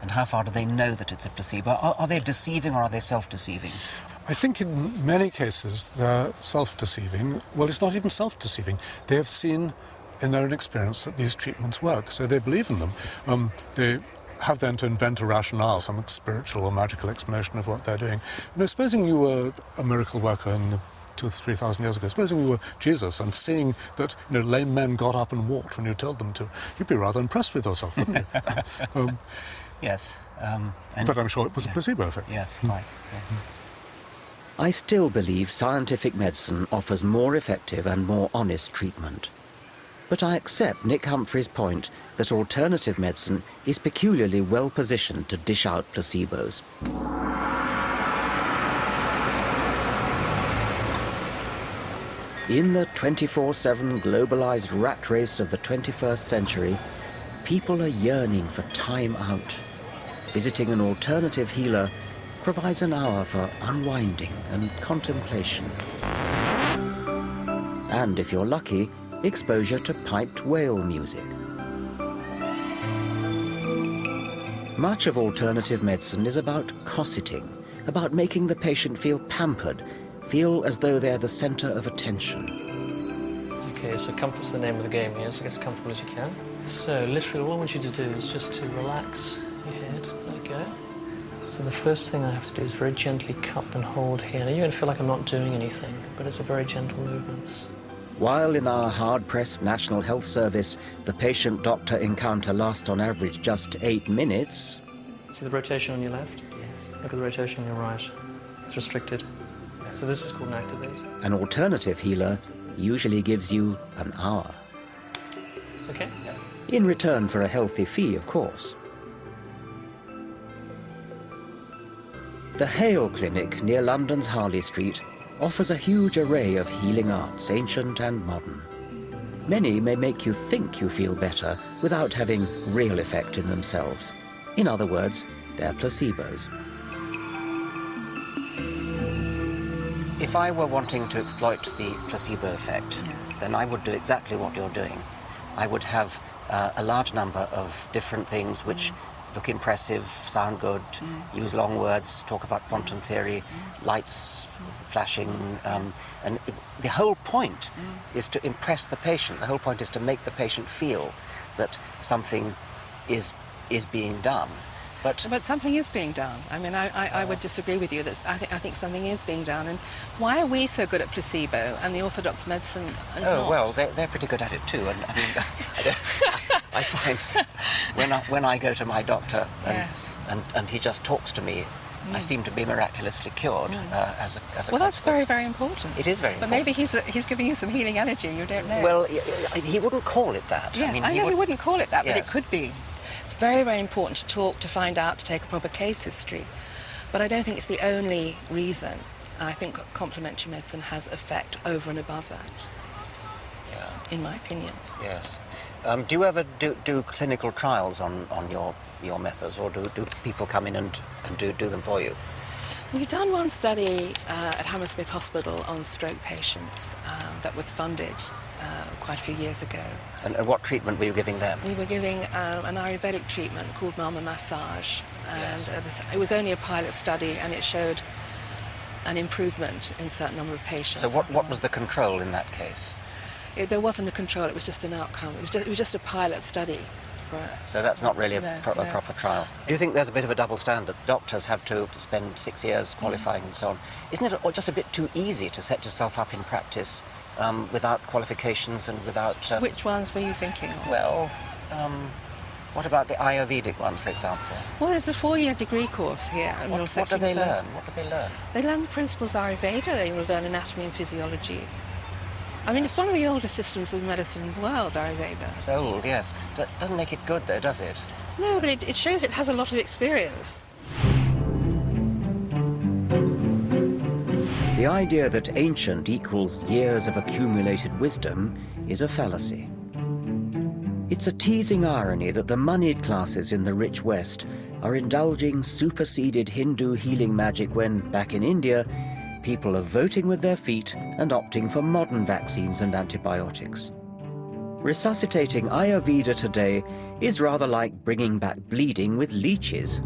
And how far do they know that it's a placebo? Are they deceiving or are they self-deceiving? I think in many cases they're self-deceiving. Well, it's not even self-deceiving. They have seen in their own experience that these treatments work, so they believe in them. They have then to invent a rationale, some spiritual or magical explanation of what they're doing. You know, supposing you were a miracle worker in the 2,000 or 3,000 years ago, supposing you were Jesus and seeing that, you know, lame men got up and walked when you told them to, you'd be rather impressed with yourself, wouldn't you? Yes. But I'm sure it was a placebo effect. Yes, right. Yes. I still believe scientific medicine offers more effective and more honest treatment. But I accept Nick Humphrey's point that alternative medicine is peculiarly well positioned to dish out placebos. In the 24/7 globalized rat race of the 21st century, people are yearning for time out. Visiting an alternative healer provides an hour for unwinding and contemplation. And if you're lucky, exposure to piped whale music. Much of alternative medicine is about cosseting, about making the patient feel pampered, feel as though they're the center of attention. Okay, so comfort's the name of the game here, so get as comfortable as you can. So literally all I want you to do is just to relax your head, let go. So the first thing I have to do is very gently cup and hold here. Now you're going to feel like I'm not doing anything, but it's a very gentle movements. While in our hard-pressed National Health Service, the patient-doctor encounter lasts on average just 8 minutes. See the rotation on your left? Yes. Look at the rotation on your right. It's restricted. So this is called an activate. An alternative healer usually gives you an hour. Okay? Yeah. In return for a healthy fee, of course. The Hale Clinic near London's Harley Street offers a huge array of healing arts, ancient and modern. Many may make you think you feel better without having real effect in themselves. In other words, they're placebos. If I were wanting to exploit the placebo effect, then I would do exactly what you're doing. I would have a large number of different things which look impressive, sound good, use long words, talk about quantum theory, lights flashing, and the whole point is to impress the patient. The whole point is to make the patient feel that something is being done. But something is being done. I mean, I would disagree with you. That I think something is being done. And why are we so good at placebo and the orthodox medicine is not? Well, they're pretty good at it too. And I mean, I find when I go to my doctor and he just talks to me, I seem to be miraculously cured as a well, that's very, very important. It is very but important. But maybe he's giving you some healing energy. You don't know. Well, he wouldn't call it that. Yes, I know he wouldn't call it that, but it could be. It's very, very important to talk, to find out, to take a proper case history. But I don't think it's the only reason. I think complementary medicine has effect over and above that, in my opinion. Yes. Do you ever do clinical trials on your methods, or do people come in and do them for you? We've done one study at Hammersmith Hospital on stroke patients that was funded quite a few years ago. And what treatment were you giving them? We were giving an Ayurvedic treatment called Mama Massage, and it was only a pilot study, and it showed an improvement in a certain number of patients. So what was the control in that case? There wasn't a control, it was just an outcome. It was just a pilot study. So that's not really a proper trial. Do you think there's a bit of a double standard? Doctors have to spend 6 years qualifying and so on. Isn't it just a bit too easy to set yourself up in practice without qualifications and without... Which ones were you thinking of? Well, what about the Ayurvedic one, for example? Well, there's a 4-year degree course here. What do they learn? What do they learn? They learn the principles of Ayurveda. They will learn anatomy and physiology. I mean, it's one of the oldest systems of medicine in the world, Ayurveda. It's old, yes. Doesn't make it good, though, does it? No, but it shows it has a lot of experience. The idea that ancient equals years of accumulated wisdom is a fallacy. It's a teasing irony that the moneyed classes in the rich West are indulging superseded Hindu healing magic when, back in India, people are voting with their feet and opting for modern vaccines and antibiotics. Resuscitating Ayurveda today is rather like bringing back bleeding with leeches.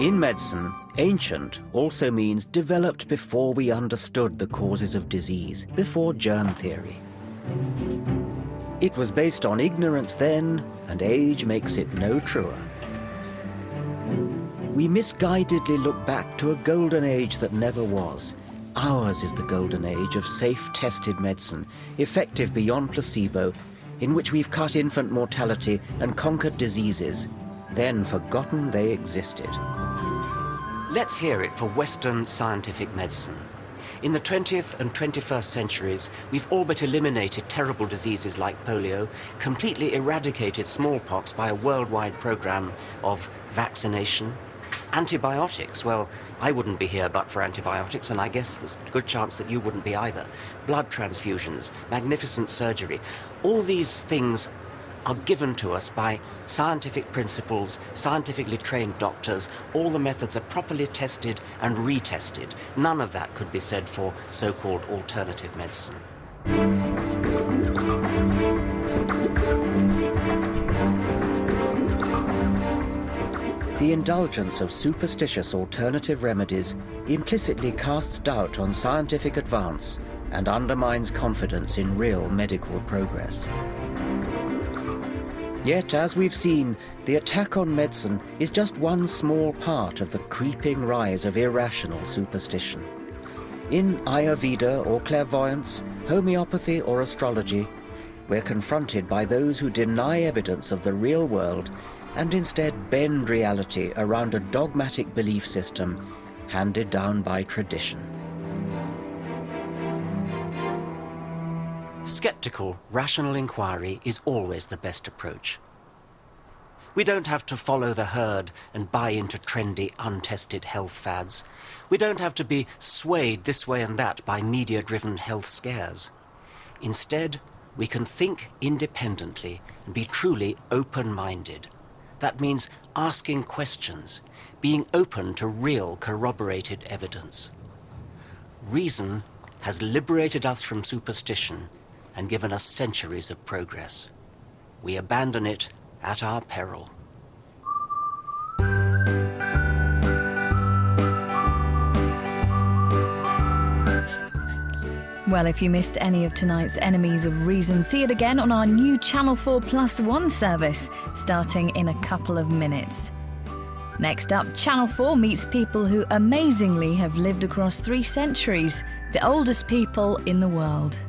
In medicine, ancient also means developed before we understood the causes of disease, before germ theory. It was based on ignorance then, and age makes it no truer. We misguidedly look back to a golden age that never was. Ours is the golden age of safe, tested medicine, effective beyond placebo, in which we've cut infant mortality and conquered diseases, then forgotten they existed. Let's hear it for Western scientific medicine. In the 20th and 21st centuries, we've all but eliminated terrible diseases like polio, completely eradicated smallpox by a worldwide program of vaccination. Antibiotics, well, I wouldn't be here but for antibiotics, and I guess there's a good chance that you wouldn't be either. Blood transfusions, magnificent surgery, all these things are given to us by scientific principles, scientifically trained doctors. All the methods are properly tested and retested. None of that could be said for so-called alternative medicine. The indulgence of superstitious alternative remedies implicitly casts doubt on scientific advance and undermines confidence in real medical progress. Yet, as we've seen, the attack on medicine is just one small part of the creeping rise of irrational superstition. In Ayurveda or clairvoyance, homeopathy or astrology, we're confronted by those who deny evidence of the real world and instead bend reality around a dogmatic belief system handed down by tradition. Skeptical, rational inquiry is always the best approach. We don't have to follow the herd and buy into trendy, untested health fads. We don't have to be swayed this way and that by media-driven health scares. Instead, we can think independently and be truly open-minded. That means asking questions, being open to real corroborated evidence. Reason has liberated us from superstition and given us centuries of progress. We abandon it at our peril. Well, if you missed any of tonight's Enemies of Reason, see it again on our new Channel 4+1 service, starting in a couple of minutes. Next up, Channel 4 meets people who amazingly have lived across 3 centuries, the oldest people in the world.